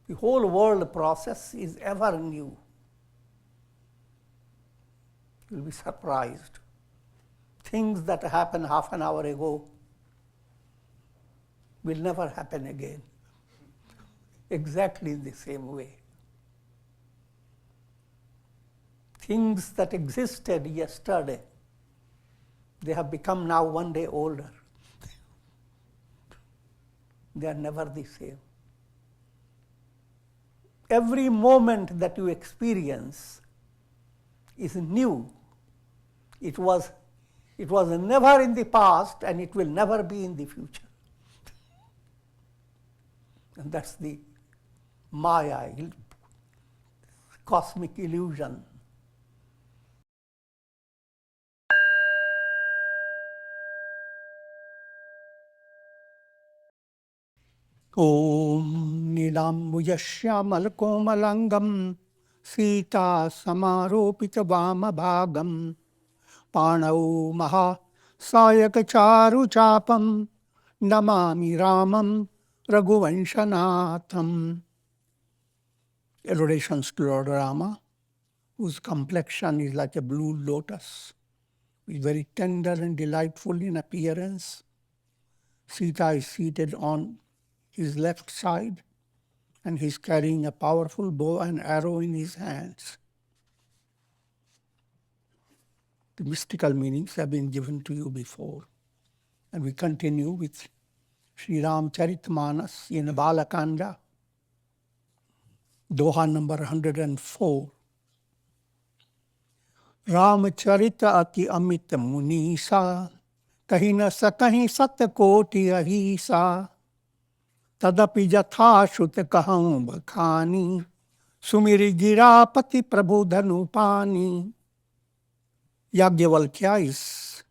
The whole world process is ever new. You'll be surprised. Things that happened half an hour ago will never happen again, exactly in the same way. Things that existed yesterday, they have become now one day older. They are never the same. Every moment that you experience is new. It was never in the past, and it will never be in the future. And that's the Maya, cosmic illusion. Om Nilambujasyamalakomalangam Sita Samaropita Vamabhagam Panau Maha Sayakacharu Chapam Namami Ramam Raghuvanshanatham. Adorations to Lord Rama, whose complexion is like a blue lotus, is very tender and delightful in appearance. Sita is seated on his left side, and he is carrying a powerful bow and arrow in his hands. The mystical meanings have been given to you before. And we continue with Sri Ramcharitmanas in Balakanda, Doha number 104. Ramacharita ati amita munisa, kahina sakahi satakoti ahisa, tadapi jatha shut kaham bakhani, sumiri girapati prabhu dhanupani. Yajnavalkya is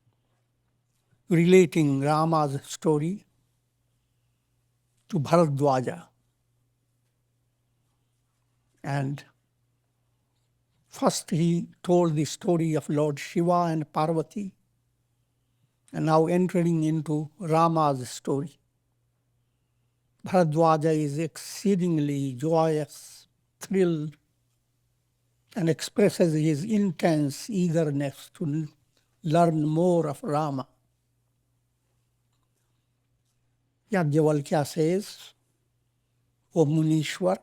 relating Rama's story to Bharadwaja. And first he told the story of Lord Shiva and Parvati, and now entering into Rama's story. Bharadwaja is exceedingly joyous, thrilled, and expresses his intense eagerness to learn more of Rama. Yajnavalkya says, O Munishwar,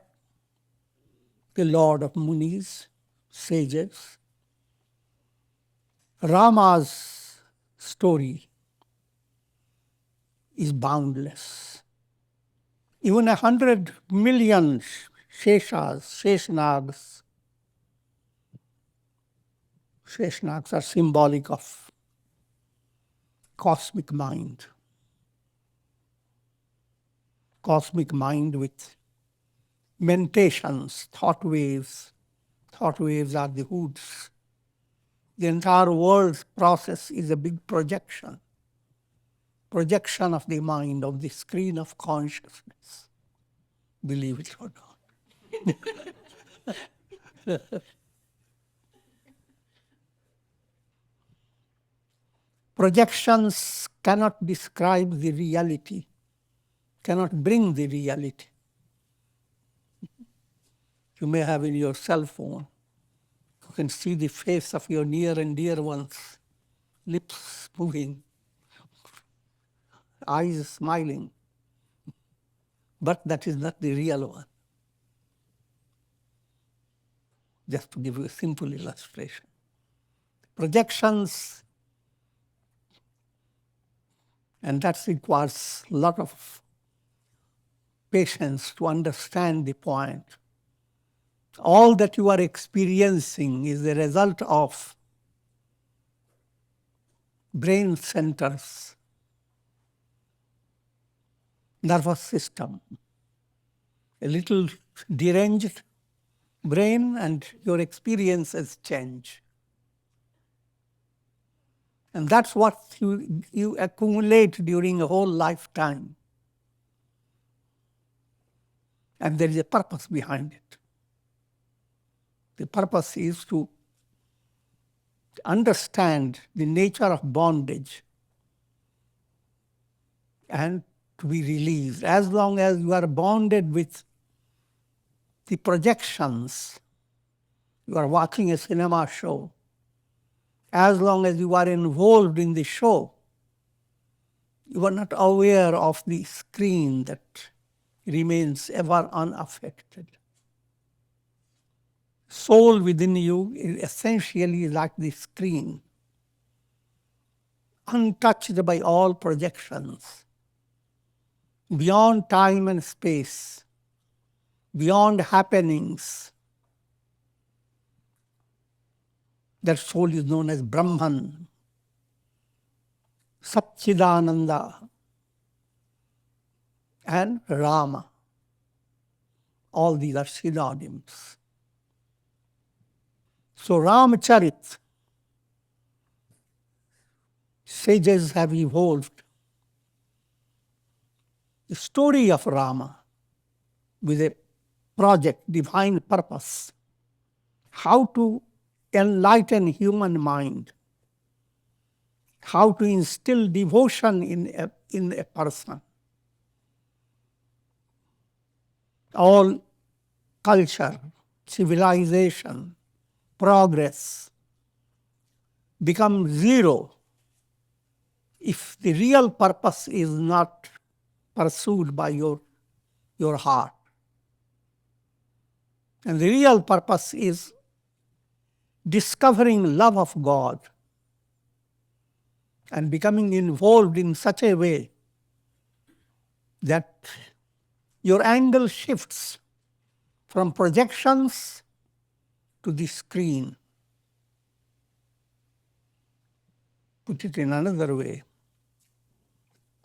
the Lord of Munis, sages, Rama's story is boundless. Even 100 million Sheshnags are symbolic of cosmic mind. Cosmic mind with mentations, thought waves. Thought waves are the hoods. The entire world's process is a big projection. Projection of the mind, of the screen of consciousness. Believe it or not. Projections cannot describe the reality, cannot bring the reality. You may have in your cell phone, you can see the face of your near and dear ones, lips moving, eyes smiling. But that is not the real one. Just to give you a simple illustration. Projections, and that requires a lot of patience to understand the point. All that you are experiencing is the result of brain centers, nervous system. A little deranged brain and your experiences change. And that's what you accumulate during a whole lifetime. And there is a purpose behind it. The purpose is to understand the nature of bondage and to be released. As long as you are bonded with the projections. You are watching a cinema show. As long as you are involved in the show, you are not aware of the screen that remains ever unaffected. Soul within you is essentially like the screen, untouched by all projections, beyond time and space, beyond happenings. That soul is known as Brahman, Satchidananda, and Rama. All these are synonyms. So Ramacharit, sages have evolved the story of Rama with a project, divine purpose, how to enlighten human mind, how to instill devotion in a person. All culture, civilization, progress become zero if the real purpose is not pursued by your heart. And the real purpose is discovering love of God and becoming involved in such a way that your angle shifts from projections to the screen. Put it in another way,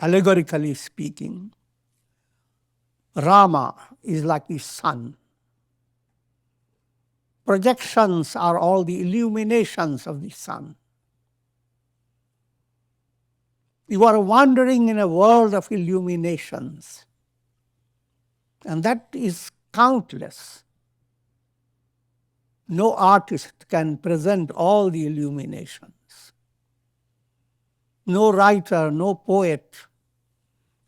allegorically speaking, Rama is like the sun. Projections are all the illuminations of the sun. You are wandering in a world of illuminations, and that is countless. No artist can present all the illuminations. No writer, no poet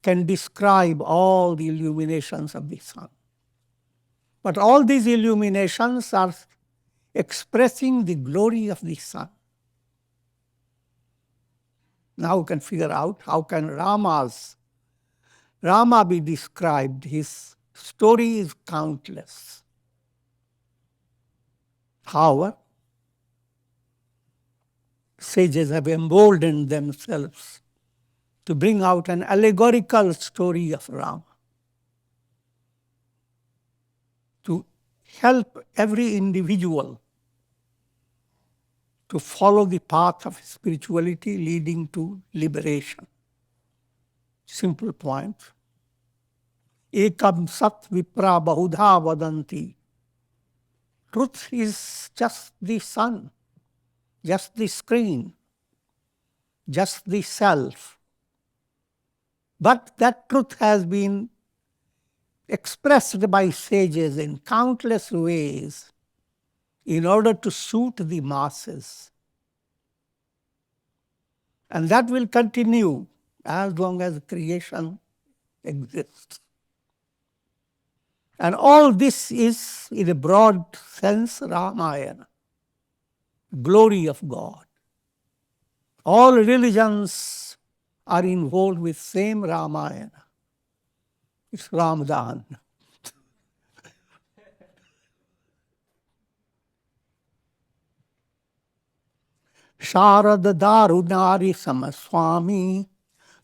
can describe all the illuminations of the sun. But all these illuminations are expressing the glory of the sun. Now you can figure out how can Rama be described. His story is countless. However, sages have emboldened themselves to bring out an allegorical story of Rama, to help every individual to follow the path of spirituality leading to liberation. Simple point. Ekam sat vipra bahudha vadanti. Truth is just the sun, just the screen, just the self. But that truth has been expressed by sages in countless ways in order to suit the masses. And that will continue as long as creation exists. And all this is, in a broad sense, Ramayana, glory of God. All religions are involved with same Ramayana. It's Ramadan. Sharad Darunari Samaswami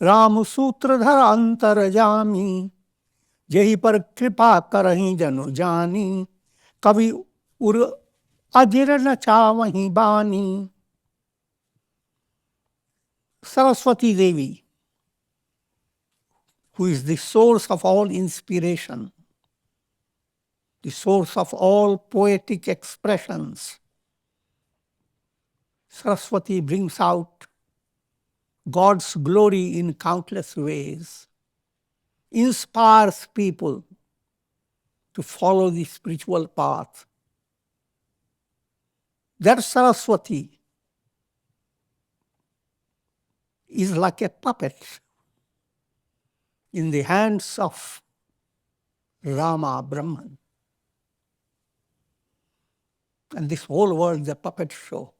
Ram Sutradhar Antarjami Jehi par kripa karahi janu jani Kavi ur ajir na chavahi bani. Saraswati Devi, who is the source of all inspiration, the source of all poetic expressions. Saraswati brings out God's glory in countless ways, inspires people to follow the spiritual path. That Saraswati is like a puppet in the hands of Rama, Brahman. And this whole world is a puppet show.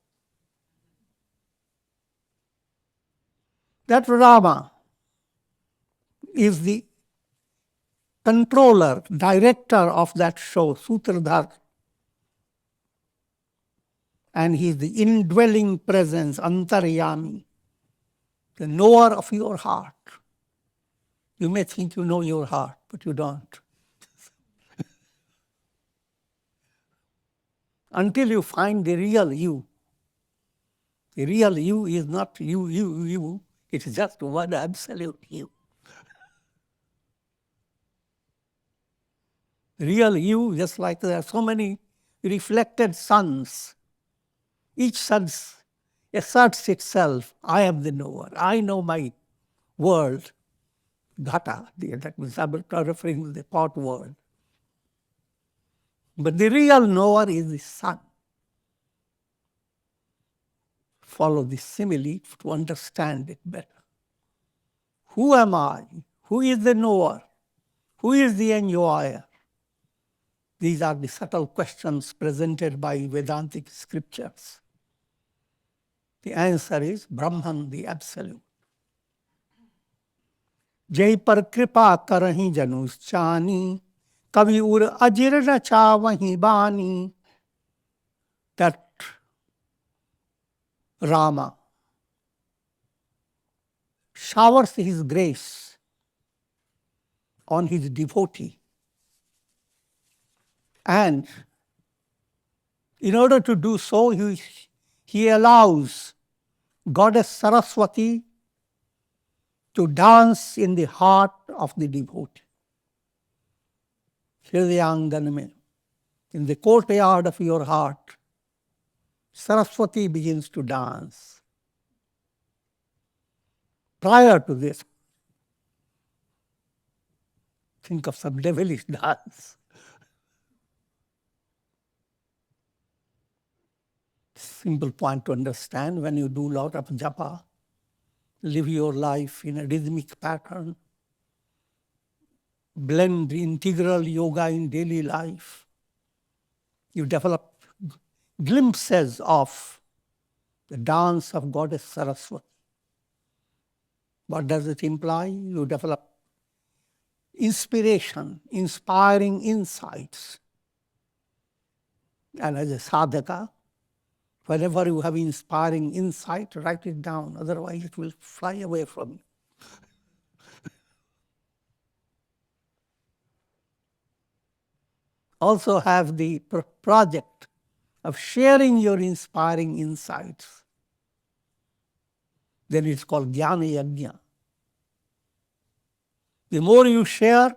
That Rama is the controller, director of that show, Sutradhar. And he is the indwelling presence, Antaryami, the knower of your heart. You may think you know your heart, but you don't. Until you find the real you. The real you is not you. It is just one absolute you. Real you, just like there are so many reflected suns. Each sun asserts itself, I am the knower. I know my world, Ghata, that means I'm referring to the pot world. But the real knower is the sun. Follow this simile to understand it better. Who am I? Who is the knower? Who is the enjoyer? These are the subtle questions presented by Vedantic scriptures. The answer is Brahman, the Absolute. जय पर कृपा करहीं जनुस चानी, कवि उर अजिर चावहीं बानी. That Rama showers his grace on his devotee. And in order to do so, he allows Goddess Saraswati to dance in the heart of the devotee. Hridayangan mein, in the courtyard of your heart, Saraswati begins to dance. Prior to this, think of some devilish dance. Simple point to understand: when you do a lot of japa, live your life in a rhythmic pattern, blend the integral yoga in daily life, you develop glimpses of the dance of Goddess Saraswati. What does it imply? You develop inspiration, inspiring insights. And as a sadhaka, whenever you have inspiring insight, write it down, otherwise it will fly away from you. Also have the project of sharing your inspiring insights. Then it's called Jnana Yajna. The more you share,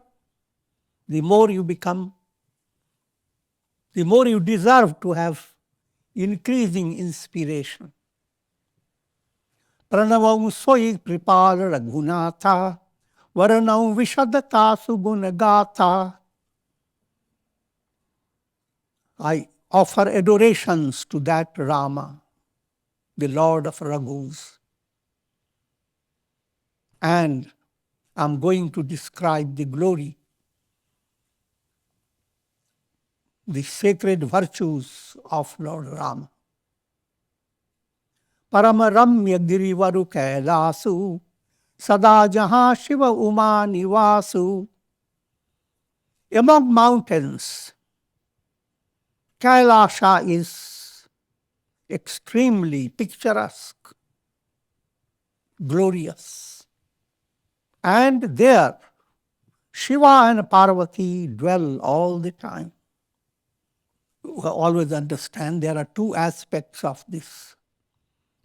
the more you become, the more you deserve to have increasing inspiration. Pranavam soyi pripal raghunatha, varanam vishadata sugunagata. I offer adorations to that Rama, the Lord of Raghus. And I'm going to describe the glory, the sacred virtues of Lord Rama. Paramaramya girivaru kailasu, sada jaha Shiva uma nivasu. Among mountains, Kailasa is extremely picturesque, glorious. And there, Shiva and Parvati dwell all the time. You always understand there are two aspects of this,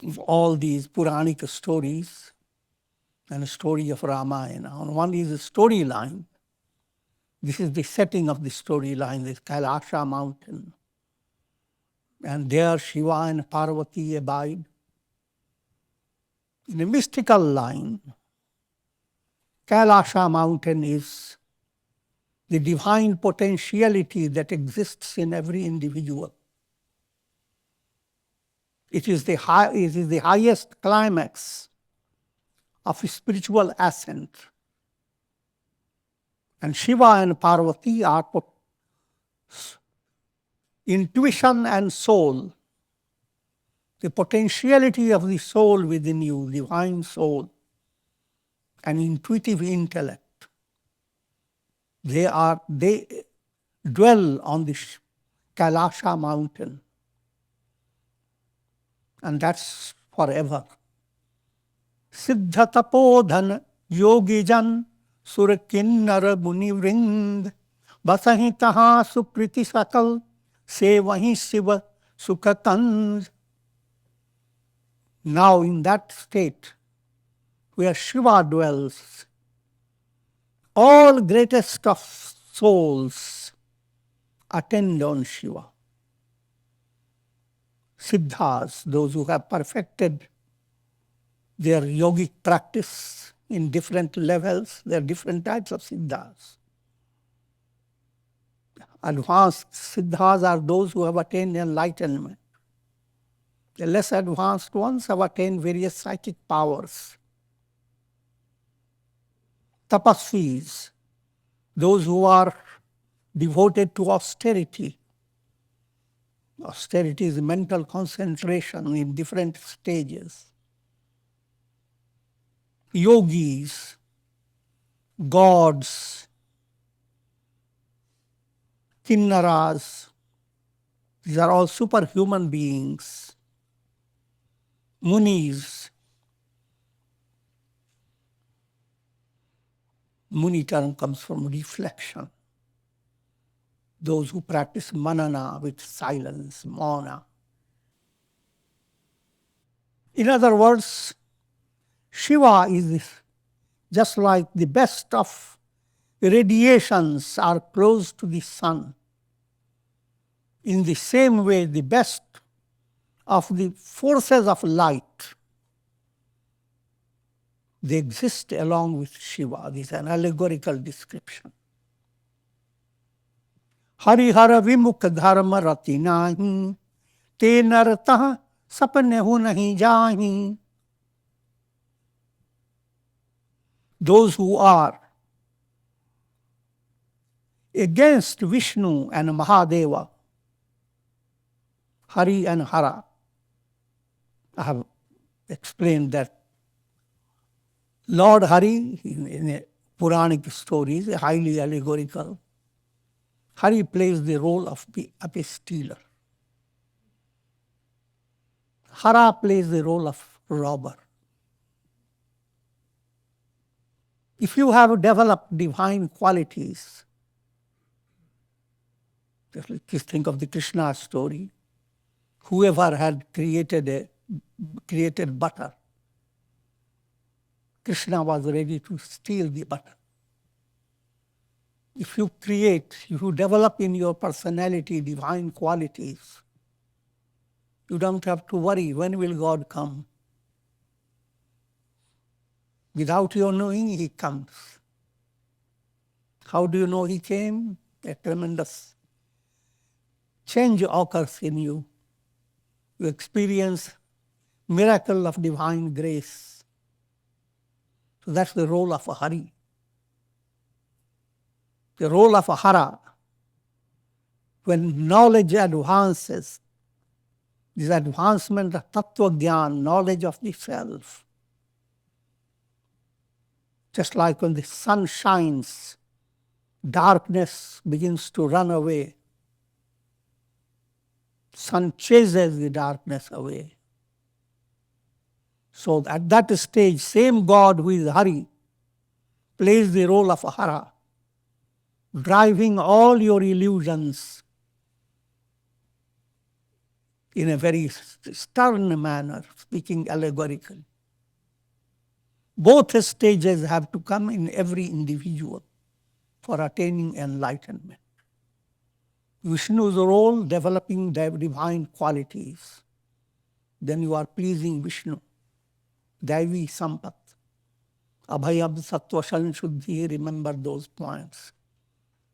of all these Puranic stories and a story of Ramayana. One is a storyline. This is the setting of the storyline, this Kailasa mountain. And there Shiva and Parvati abide. In a mystical line, Kailasa mountain is the divine potentiality that exists in every individual. It is the highest climax of spiritual ascent. And Shiva and Parvati are intuition and soul, the potentiality of the soul within you, divine soul, and intuitive intellect, they dwell on the Kailasa mountain, and that's forever. Siddha tapodhan yogi jan sur kinnar muni vrind basahi taha sukriti sakal se vahi shiva sukhatand. Now in that state where Shiva dwells, all greatest of souls attend on Shiva. Siddhas, those who have perfected their yogic practice in different levels, there are different types of siddhas. Advanced siddhas are those who have attained enlightenment. The less advanced ones have attained various psychic powers. Tapasvis, those who are devoted to austerity. Austerity is mental concentration in different stages. Yogis, gods, kinnaras, these are all superhuman beings. Munis, Muni term comes from reflection. Those who practice manana with silence, mauna. In other words, Shiva is just like the best of radiations are close to the sun. In the same way, the best of the forces of light, they exist along with Shiva. This is an allegorical description. Harihara vimukha dharma rati nahi, te nartah sapne hu nahi jahi. Those who are against Vishnu and Mahadeva, Hari and Hara, I have explained that Lord Hari, in a Puranic stories, highly allegorical, Hari plays the role of a stealer. Hara plays the role of robber. If you have developed divine qualities, just think of the Krishna story. Whoever had created butter, Krishna was ready to steal the butter. If you develop in your personality divine qualities, you don't have to worry, when will God come? Without your knowing, He comes. How do you know He came? A tremendous change occurs in you. You experience miracle of divine grace. So that's the role of a Hari. The role of a Hara, when knowledge advances, this advancement of Tattva Gyan, knowledge of the self. Just like when the sun shines, darkness begins to run away. Sun chases the darkness away. So at that stage, same God who is Hari plays the role of a Hara, driving all your illusions in a very stern manner, speaking allegorically. Both stages have to come in every individual for attaining enlightenment. Vishnu's role, developing divine qualities. Then you are pleasing Vishnu. Daivi Sampat. Abhayam Sattva Shuddhi, remember those points.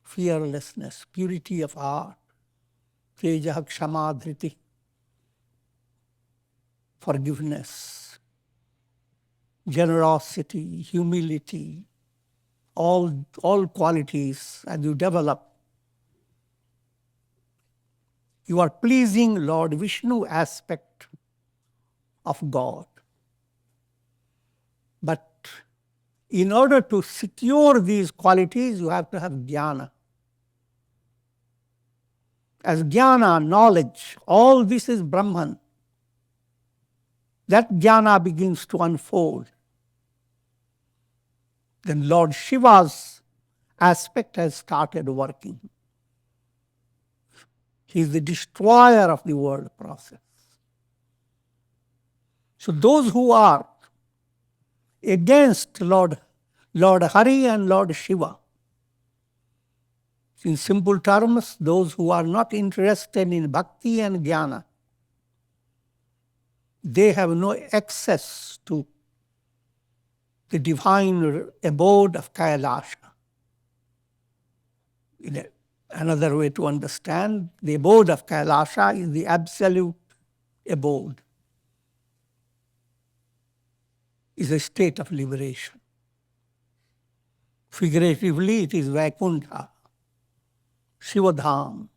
Fearlessness, purity of heart. Teja Kshama Dhriti. Forgiveness. Generosity, humility. All qualities as you develop You are pleasing Lord Vishnu aspect of God. But in order to secure these qualities, you have to have jnana. As jnana, knowledge, all this is Brahman. That jnana begins to unfold. Then Lord Shiva's aspect has started working. He is the destroyer of the world process. So those who are against Lord Hari and Lord Shiva, in simple terms, those who are not interested in bhakti and jnana, they have no access to the divine abode of Kailasa. Another way to understand, the abode of Kailasa is the absolute abode, is a state of liberation. Figuratively, it is Vaikuntha, Shivadham.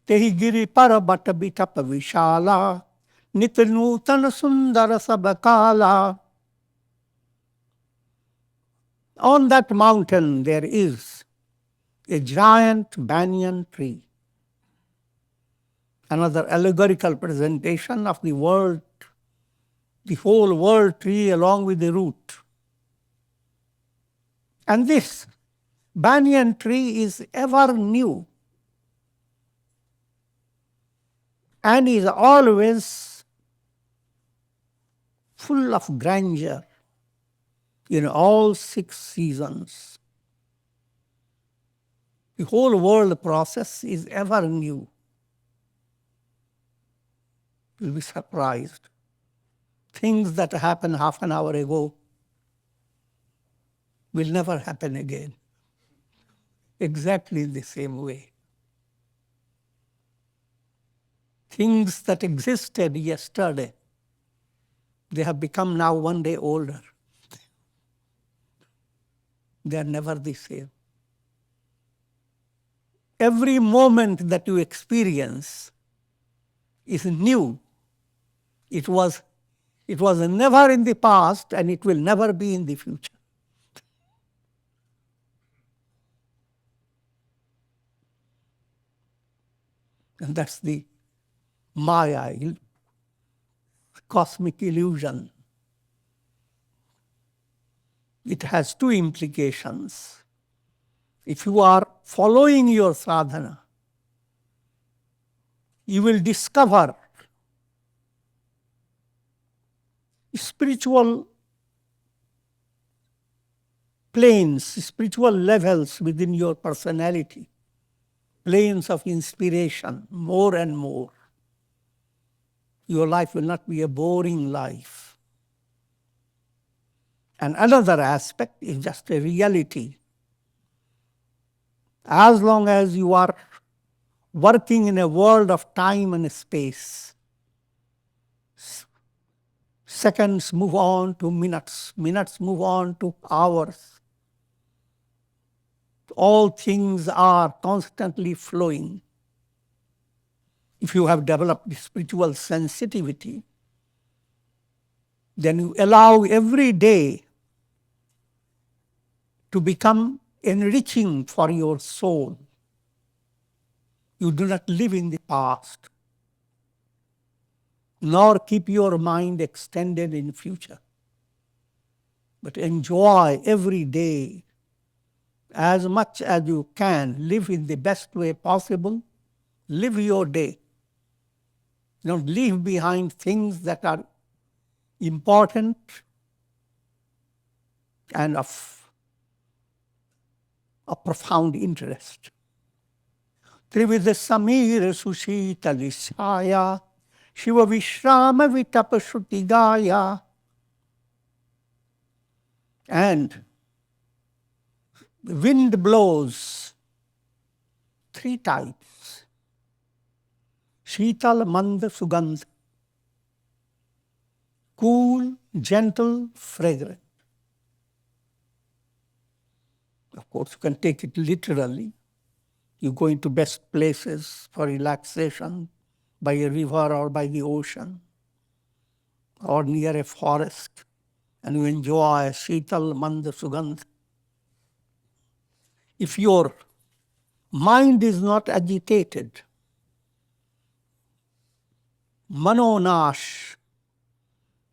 Tehi giri parabat bitap vishala, nitnutan sundara sabakala. On that mountain there is a giant banyan tree. Another allegorical presentation of the world, the whole world tree along with the root. And this banyan tree is ever new and is always full of grandeur in all 6 seasons. The whole world process is ever new. You'll be surprised. Things that happened half an hour ago will never happen again. Exactly in the same way. Things that existed yesterday, they have become now one day older. They are never the same. Every moment that you experience is new. It was never in the past and it will never be in the future. And that's the Maya, cosmic illusion. It has 2 implications. If you are following your sadhana, you will discover spiritual planes, spiritual levels within your personality, planes of inspiration, more and more. Your life will not be a boring life. And another aspect is just a reality. As long as you are working in a world of time and space, seconds move on to minutes, minutes move on to hours. All things are constantly flowing. If you have developed spiritual sensitivity, then you allow every day to become enriching for your soul. You do not live in the past, nor keep your mind extended in future, but enjoy every day as much as you can. Live in the best way possible. Live your day. Don't leave behind things that are important and of profound interest. Trividha Samir Sushita Lishaya Shiva Vishrama Vitapashruti Gaya. And the wind blows 3 types. Sheetal Manda Sugandh. Cool, gentle, fragrant. Of course, you can take it literally. You go into best places for relaxation by a river or by the ocean or near a forest, and you enjoy Sheetal Mand Sugandh. If your mind is not agitated, Manonash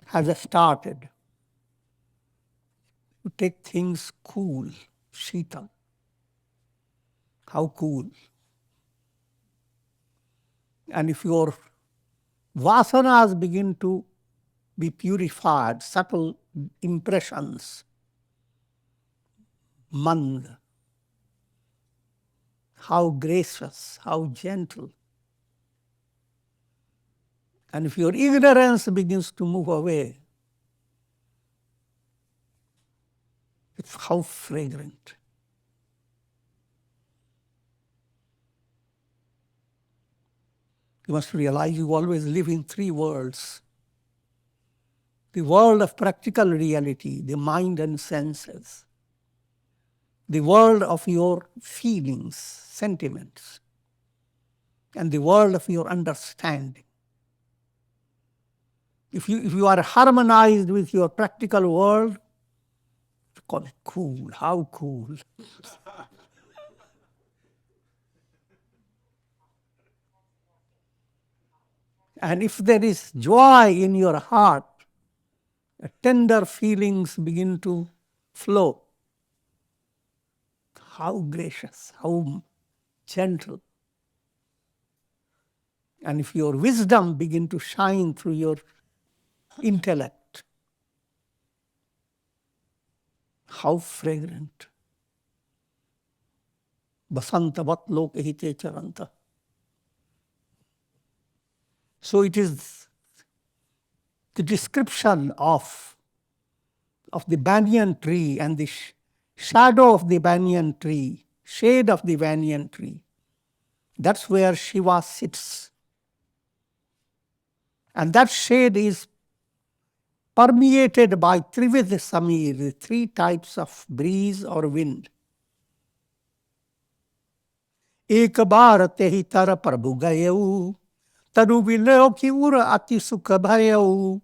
has started. You take things cool, Sheetal. How cool. And if your vasanas begin to be purified, subtle impressions, Mand, how gracious, how gentle. And if your ignorance begins to move away, it's how fragrant. You must realize you always live in three worlds. The world of practical reality, the mind and senses. The world of your feelings, sentiments. And the world of your understanding. If you are harmonized with your practical world, you call it cool. How cool. And if there is joy in your heart, tender feelings begin to flow. How gracious, how gentle. And if your wisdom begin to shine through your intellect, how fragrant. Basanta vat lokahite charanta. So it is the description of the banyan tree and the shadow of the banyan tree, shade of the banyan tree. That's where Shiva sits. And that shade is permeated by Trivid Samir, the three types of breeze or wind. Ek baar tehi tar prabhu gayau, taru vileo ki ura ati sukha bhayau.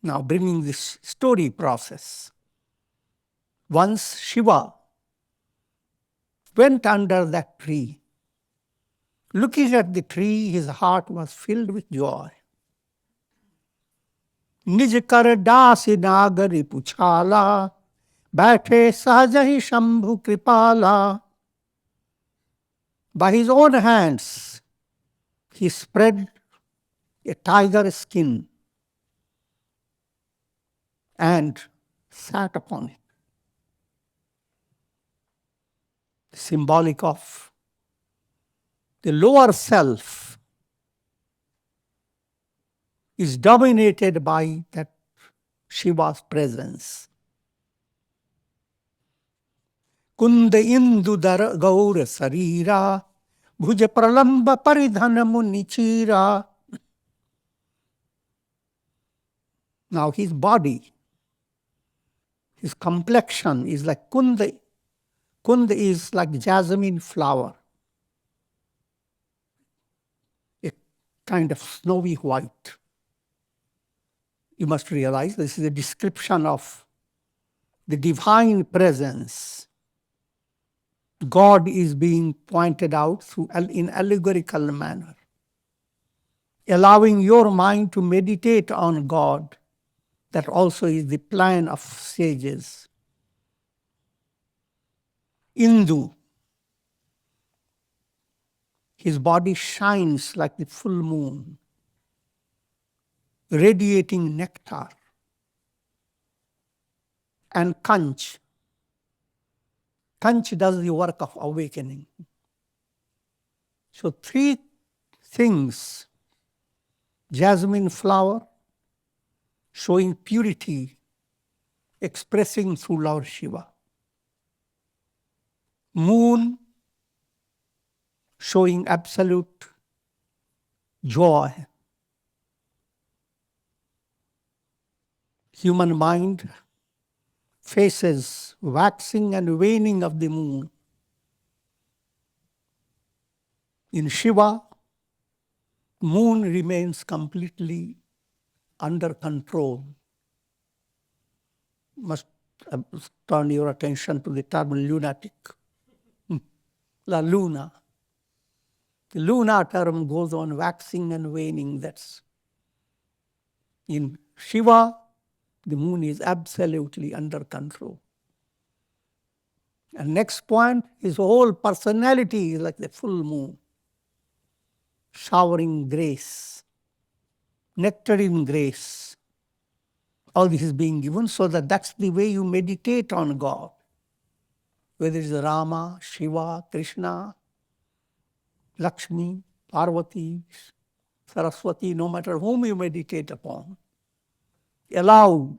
Now bringing this story process. Once Shiva went under that tree. Looking at the tree, his heart was filled with joy. Nij kar daasi nagari puchala, baithe sahajahi shambhu kripala. By his own hands, he spread a tiger skin and sat upon it. Symbolic of the lower self is dominated by that Shiva's presence. Kunda indu dar gaur sarira, bhuja pralamba paridhana munichira. Now his body, his complexion is like Kunda. Kunda is like jasmine flower, a kind of snowy white. You must realize this is a description of the divine presence. God is being pointed out in allegorical manner, allowing your mind to meditate on God. That also is the plan of sages. Indu, his body shines like the full moon, radiating nectar. And Kanch. Kanch does the work of awakening. So three things: jasmine flower, showing purity, expressing through Lord Shiva. Moon, showing absolute joy. Human mind, faces waxing and waning of the moon. In Shiva, moon remains completely under control. Must turn your attention to the term lunatic. La luna. The luna term goes on waxing and waning. That's in Shiva, the moon is absolutely under control. And next point, his whole personality is like the full moon, showering grace, nectarine grace. All this is being given so that that's the way you meditate on God. Whether it's Rama, Shiva, Krishna, Lakshmi, Parvati, Saraswati, no matter whom you meditate upon, allow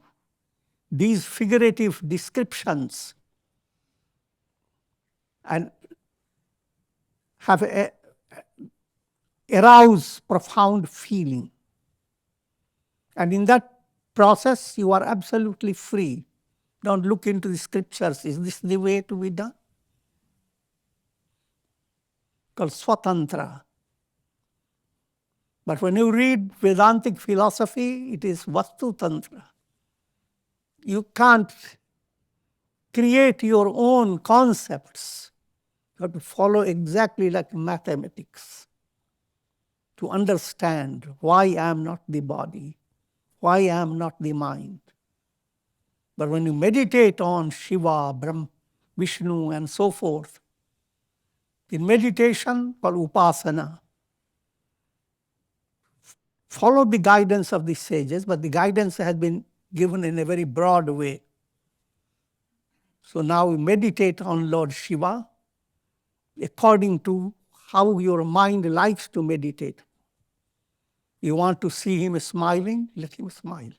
these figurative descriptions and arouse profound feeling. And in that process, you are absolutely free. Don't look into the scriptures. Is this the way to be done? Called Swatantra. But when you read Vedantic philosophy, it is Vastu Tantra. You can't create your own concepts. You have to follow exactly like mathematics to understand why I am not the body, why I am not the mind. But when you meditate on Shiva, Brahma, Vishnu, and so forth, in meditation called upasana, follow the guidance of the sages, but the guidance has been given in a very broad way. So now we meditate on Lord Shiva according to how your mind likes to meditate. You want to see him smiling? Let him smile.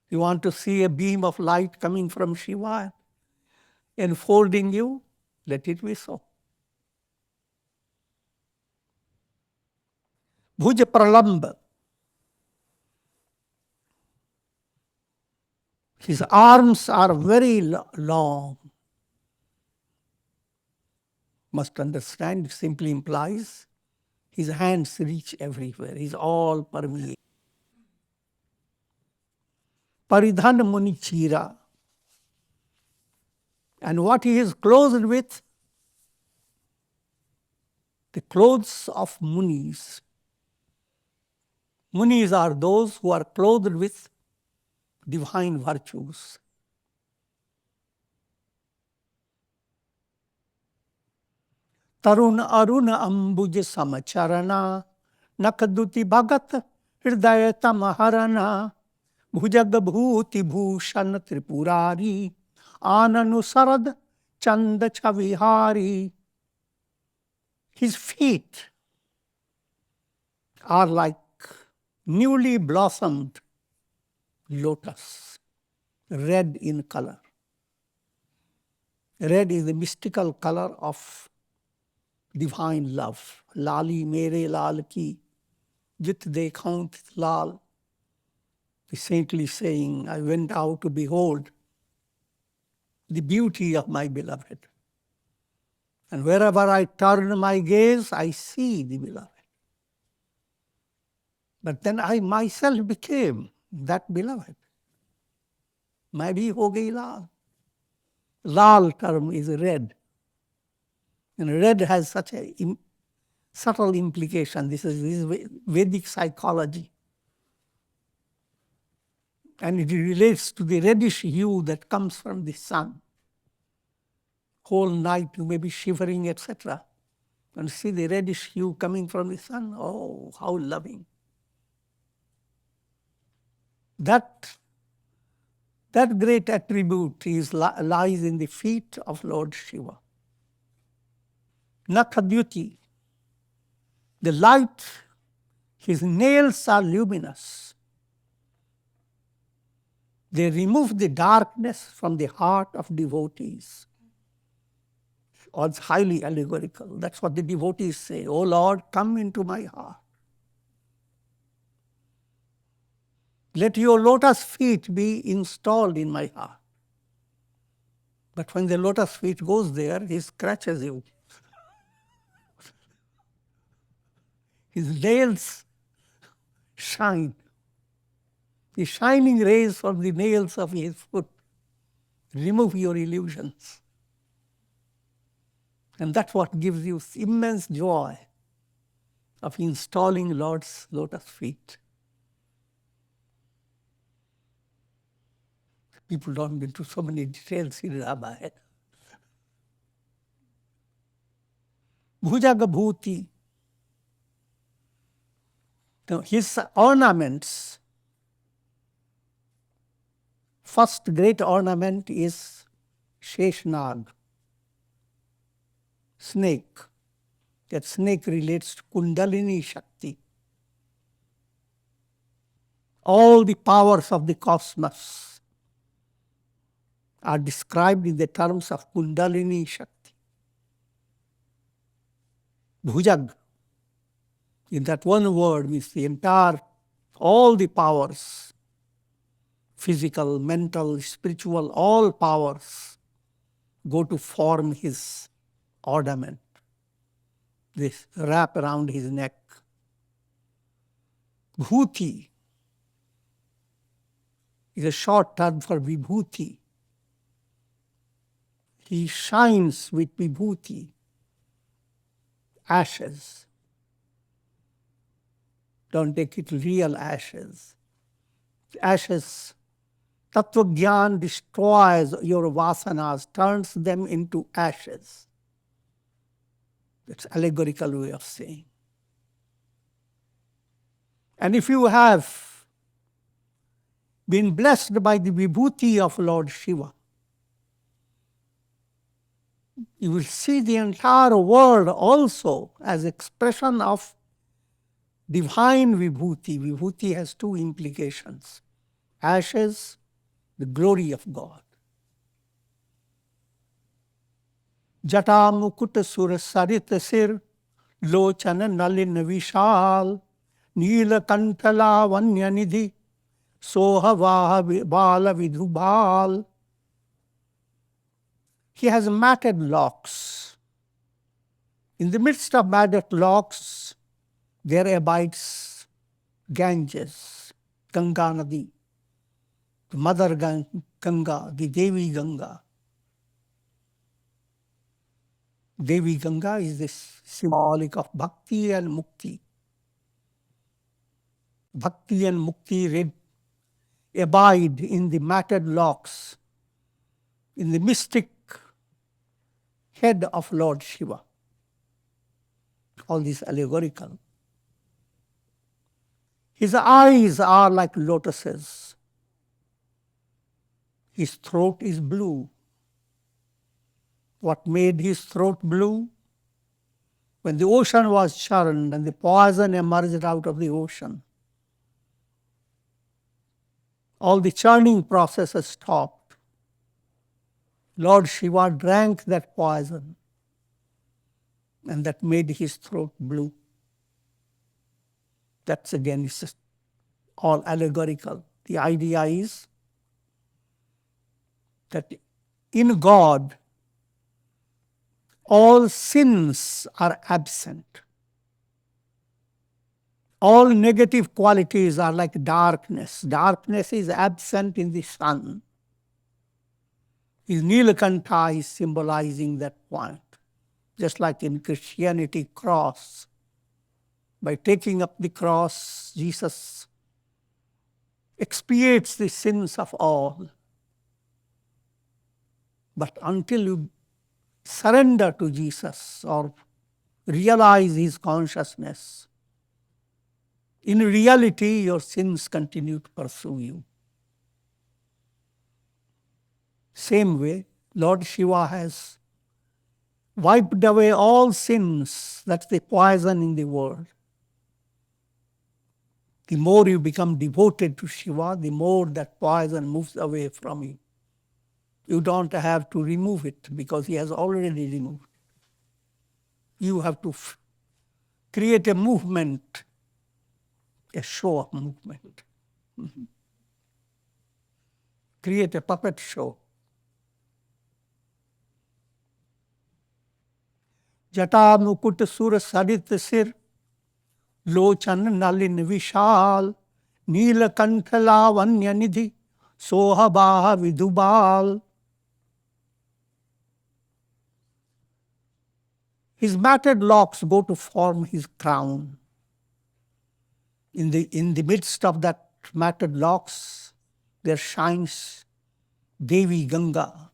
You want to see a beam of light coming from Shiva enfolding you? Let it be so. Bhuja Pralamba. His arms are very long. Must understand, it simply implies his hands reach everywhere. He's all permeating. Paridhan Muni Chira. And what he is clothed with? The clothes of Munis. Munis are those who are clothed with divine virtues. Tarun Aruna Ambuj Samacharana Nakaduti Bhagat Hridaya Tamaharana Bhujag Bhuti Bhushan Tripurari Ananu Sarad Chanda Chavihari. His feet are like newly blossomed lotus, red in color. Red is the mystical color of divine love. Lali mere lal ki, jit dekhaun lal. The saintly saying, I went out to behold the beauty of my beloved. And wherever I turn my gaze, I see the beloved. But then I myself became that beloved. Main bhi ho gayi lal. Lal term is red. And red has such a subtle implication. This is Vedic psychology. And it relates to the reddish hue that comes from the sun. Whole night you may be shivering, etc. And see the reddish hue coming from the sun. Oh, how loving. That great attribute lies in the feet of Lord Shiva. Nakhadyuti, the light, his nails are luminous. They remove the darkness from the heart of devotees. Or it's highly allegorical. That's what the devotees say. Oh Lord, come into my heart. Let your lotus feet be installed in my heart. But when the lotus feet goes there, he scratches you. His nails shine. The shining rays from the nails of his foot remove your illusions. And that's what gives you immense joy of installing Lord's lotus feet. People don't get into so many details in Ramayana. Bhujag Bhuti. Now, his ornaments, first great ornament is Sheshnag, snake. That snake relates to Kundalini Shakti. All the powers of the cosmos are described in the terms of Kundalini Shakti. Bhujag, in that one word, means the entire, all the powers, physical, mental, spiritual, all powers go to form his ornament, this wrap around his neck. Bhuti is a short term for vibhuti. He shines with vibhuti, ashes. Don't take it real ashes. Ashes, Tattva Gyan destroys your vasanas, turns them into ashes. That's allegorical way of saying. And if you have been blessed by the vibhuti of Lord Shiva, you will see the entire world also as expression of divine vibhuti. Vibhuti has two implications. Ashes, the glory of God. Jata mukut sur sarit sir, lochana nalin vishal, nila kantala vanya soha vaha bala vidhubal. He has matted locks. In the midst of matted locks, there abides Ganges, Ganga Nadi, the mother Ganga, the Devi Ganga. Devi Ganga is this symbolic of bhakti and mukti. Bhakti and mukti abide in the matted locks, in the mystic head of Lord Shiva. All this allegorical. His eyes are like lotuses. His throat is blue. What made his throat blue? When the ocean was churned and the poison emerged out of the ocean, all the churning processes stopped. Lord Shiva drank that poison, and that made his throat blue. That's again, it's just all allegorical. The idea is that in God, all sins are absent. All negative qualities are like darkness. Darkness is absent in the sun. His Nilakantha is symbolizing that point. Just like in Christianity, cross. By taking up the cross, Jesus expiates the sins of all. But until you surrender to Jesus or realize his consciousness, in reality, your sins continue to pursue you. Same way, Lord Shiva has wiped away all sins. That's the poison in the world. The more you become devoted to Shiva, the more that poison moves away from you. You don't have to remove it because he has already removed it. You have to create a movement, a show of movement. Create a puppet show. Jata mukut sur sadit sir, Lochan Nalin Vishal, Neelkanth Lavanya Nidhi, सोहबाह विदुबाल. His matted locks go to form his crown. In the midst of that matted locks, there shines Devi Ganga.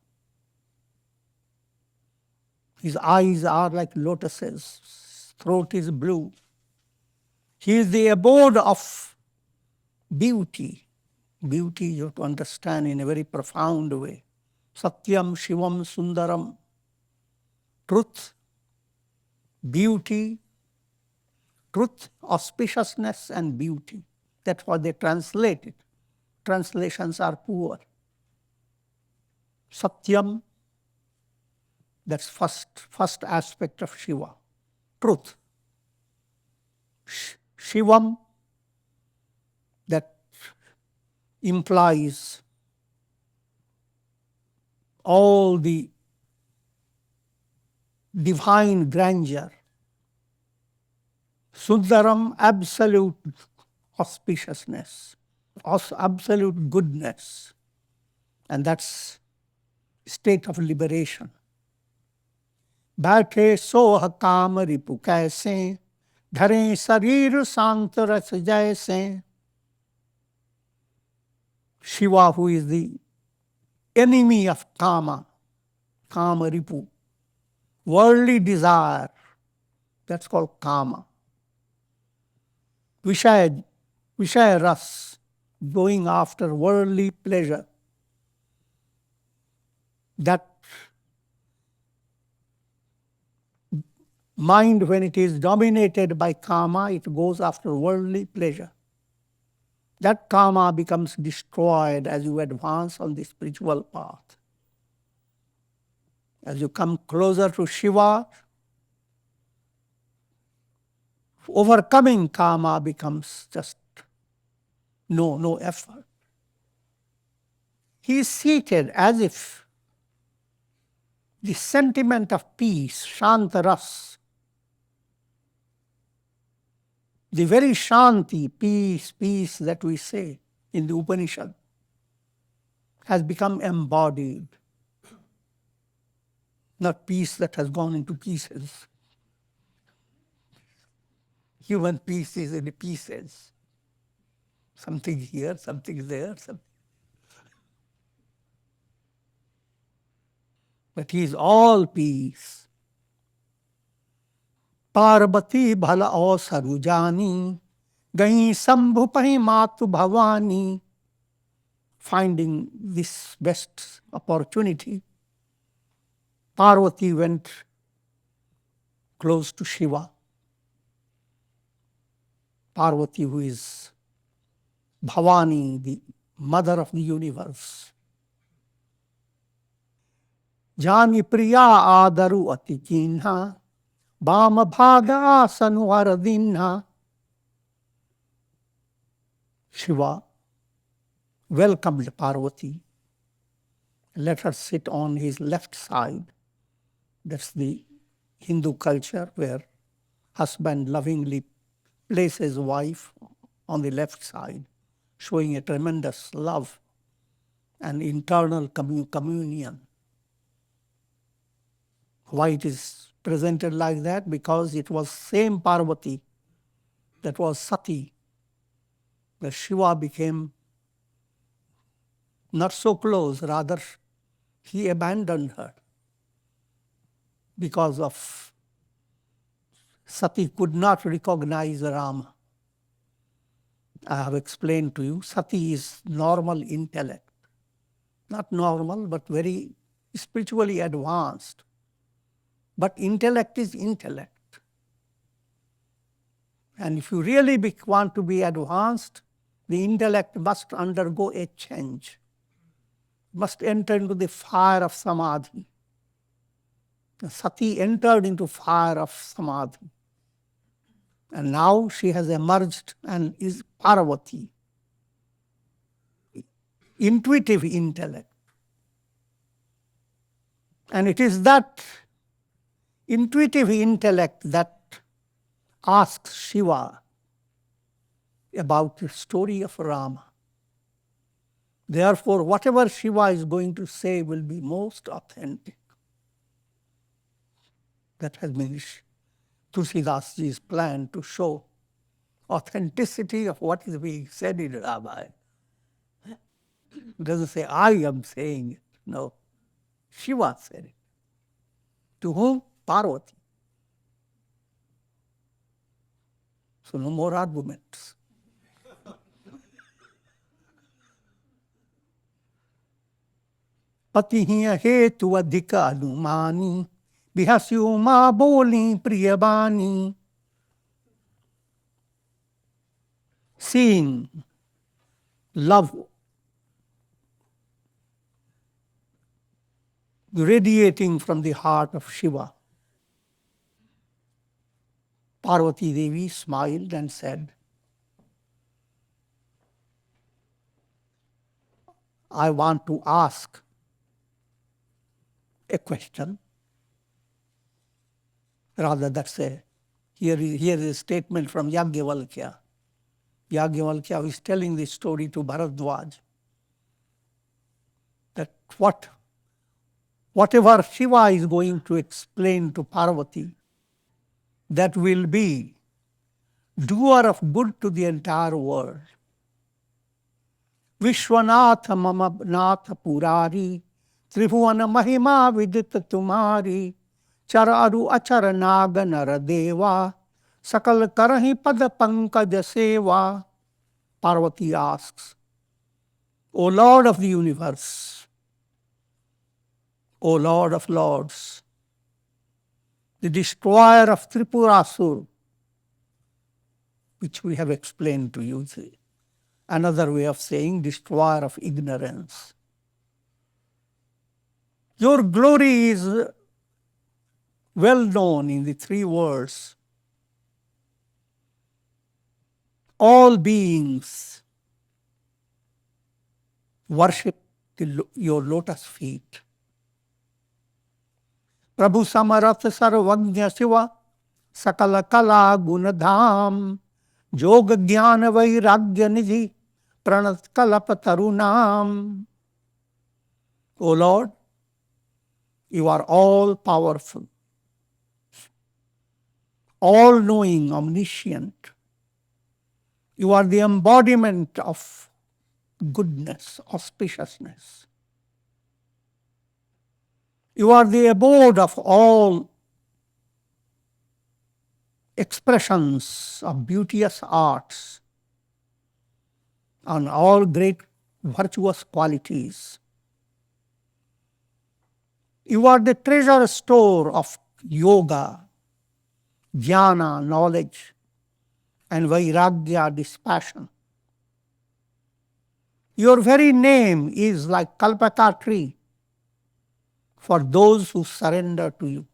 His eyes are like lotuses, his throat is blue. He is the abode of beauty. Beauty you have to understand in a very profound way. Satyam, Shivam, Sundaram. Truth, beauty, truth, auspiciousness, and beauty. That's what they translate it. Translations are poor. Satyam, that's first aspect of Shiva. Truth. Shivam, that implies all the divine grandeur. Sundaram, absolute auspiciousness, absolute goodness. And that's state of liberation. बैठे सोह काम रिपु कैसे, धरे शरीर शांत रस जैसे. Shiva, who is the enemy of kama, kama ripu, worldly desire, that's called kama. Vishaya ras, going after worldly pleasure. That mind, when it is dominated by kama, it goes after worldly pleasure. That kama becomes destroyed as you advance on the spiritual path. As you come closer to Shiva, overcoming kama becomes just no effort. He is seated as if the sentiment of peace, shantaras, the very shanti, peace that we say in the Upanishad, has become embodied. Not peace that has gone into pieces. Human peace is in pieces. Something here, something there, something. But he is all peace. Parvati bhala o sarujani, gayi sambhu pahi matu bhavani. Finding this best opportunity, Parvati went close to Shiva. Parvati, who is Bhavani, the mother of the universe. Jani priya adaru ati kinha, bama bhaga asanu aradinha. Shiva welcomed Parvati, let her sit on his left side. That's the Hindu culture where husband lovingly places wife on the left side, showing a tremendous love and internal communion. Why it is presented like that? Because it was same Parvati that was Sati, where Shiva became not so close, rather he abandoned her because of Sati could not recognize Rama. I have explained to you, Sati is normal intellect. Not normal, but very spiritually advanced. But intellect is intellect. And if you really want to be advanced, the intellect must undergo a change. Must enter into the fire of samadhi. Sati entered into fire of samadhi. And now she has emerged and is Parvati. Intuitive intellect. And it is that intuitive intellect that asks Shiva about the story of Rama. Therefore, whatever Shiva is going to say will be most authentic. That has been Tulsi Dasji's plan to show authenticity of what is being said in Ramayana. It doesn't say, I am saying it. No. Shiva said it. To whom? Parvati. So no more arguments. पति ही हेतु अधिक अनुमानी बिहस्यु माँ बोली प्रियबानी. Seeing love radiating from the heart of Shiva, Parvati Devi smiled and said, I want to ask a question. Rather, here is a statement from Yajnavalkya. Yajnavalkya is telling this story to Bharadwaj, that whatever Shiva is going to explain to Parvati, that will be doer of good to the entire world. Vishwanatha mama natha purari, Tribhuvana mahima vidita tumari, chararu achara naga naradeva, sakal karahi pada pankaj seva. Parvati asks, O Lord of the universe, O Lord of lords, the destroyer of Tripurasur, which we have explained to you. Another way of saying destroyer of ignorance. Your glory is well known in the three words. All beings worship your lotus feet. Prabhu Samarat Sarvagnya Shiva Sakala Kala Gunadham Yoga Jnana Vairagya Nidhi Pranat Kalapa Tarunam. O Lord, you are all powerful, all knowing, omniscient. You are the embodiment of goodness, auspiciousness. You are the abode of all expressions of beauteous arts and all great virtuous qualities. You are the treasure store of yoga, jnana, knowledge, and vairagya, dispassion. Your very name is like kalpaka tree for those who surrender to you.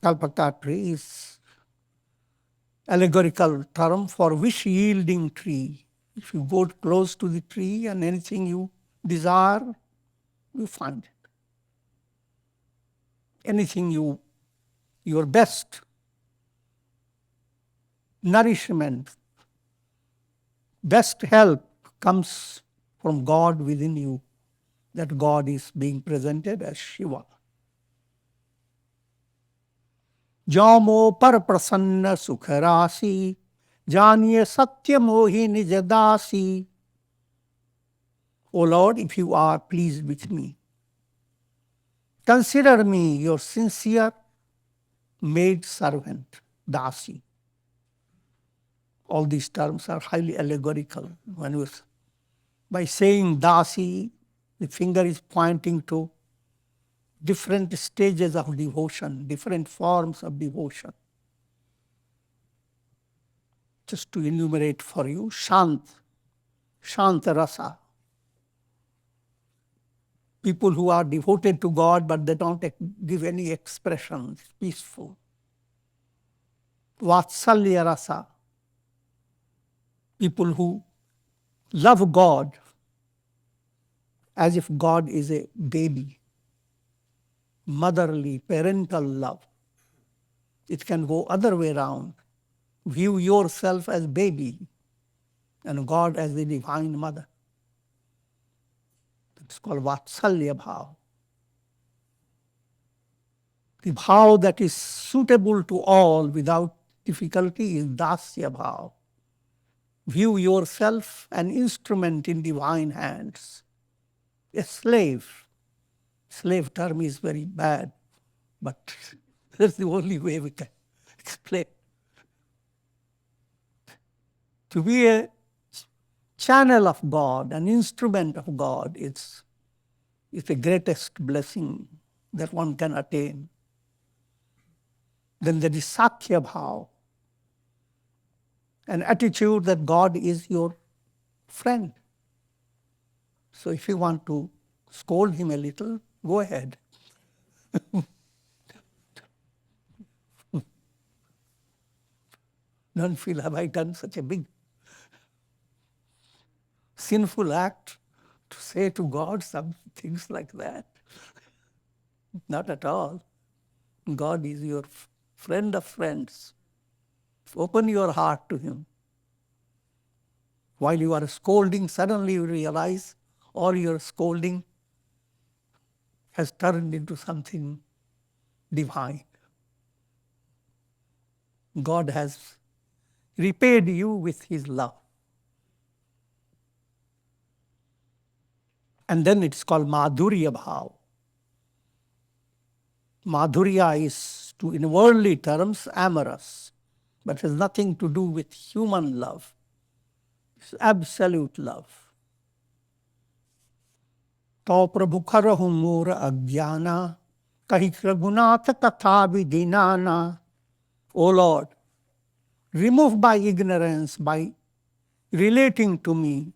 Kalpaka tree is allegorical term for wish-yielding tree. If you go close to the tree and anything you desire, you find it. Anything your best nourishment, best help comes from God within you. That God is being presented as Shiva. Jamo par prasanna sukharasi, janiye satya mohi nijadasi. O Lord, if you are pleased with me, consider me your sincere maid servant, Dasi. All these terms are highly allegorical. By saying Dasi, the finger is pointing to different stages of devotion, different forms of devotion. Just to enumerate for you, Shanta Rasa. People who are devoted to God, but they don't give any expression, it's peaceful. Vatsalya Rasa. People who love God as if God is a baby. Motherly, parental love. It can go other way around. View yourself as baby. and God as the Divine Mother. It's called Vatsalya Bhava. The bhava that is suitable to all without difficulty is Dasya Bhava. View yourself an instrument in divine hands, a slave. Slave term is very bad, but that's the only way we can explain. To be a channel of God, an instrument of God, is the greatest blessing that one can attain. Then there is Sakya Bhava, an attitude that God is your friend. So if you want to scold him a little, go ahead. Don't feel, have I done such a big sinful act to say to God some things like that? Not at all. God is your friend of friends. Open your heart to him. While you are scolding, suddenly you realize all your scolding has turned into something divine. God has repaid you with his love. And then it's called Madhurya Bhava. Madhurya is, in worldly terms, amorous, but has nothing to do with human love. It's absolute love. तो प्रभु करहु मोर अज्ञाना कहि रघुनाथ कथा विदीनाना. O Lord, remove my ignorance by relating to me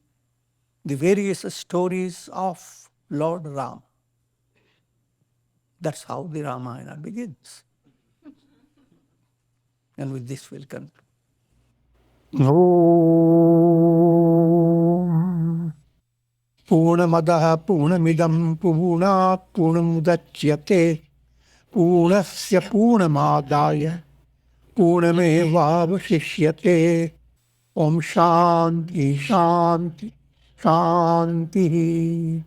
the various stories of Lord Rama. That's how the Ramayana begins. And with this we'll conclude. Om Purnamadaha Purnamidam Purnat Purnamudachyate Purnasya Purnamadaya Purnamevavashishyate. Om Shanti Shanti Shanti.